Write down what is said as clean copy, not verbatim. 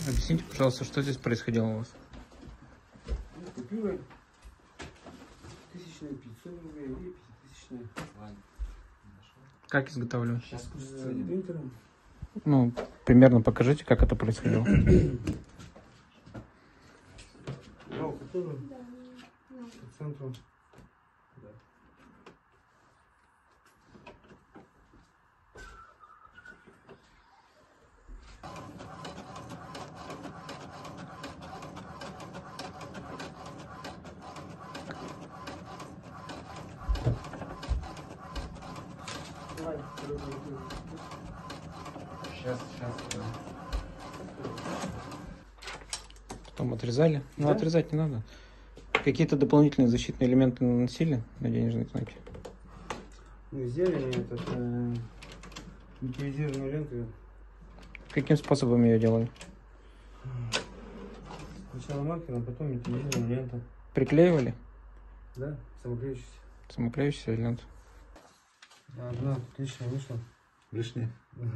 Объясните, пожалуйста, что здесь происходило у вас? Купюры 1500 рублей и 5000. Как изготавливали? Сейчас принтером. Ну, примерно покажите, как это происходило. Брал купюру по центру. Сейчас. Потом отрезали. Ну, Да? отрезать не надо. Какие-то дополнительные защитные элементы наносили на денежные знаки? Ну, сделали этот металлизированную ленту. Каким способом ее делали? Сначала маркером, потом металлизированную ленту. Приклеивали? Да, самоклеющийся. Самоклеющуюся ленту? Одна отличная вышла. Лишнее. Угу.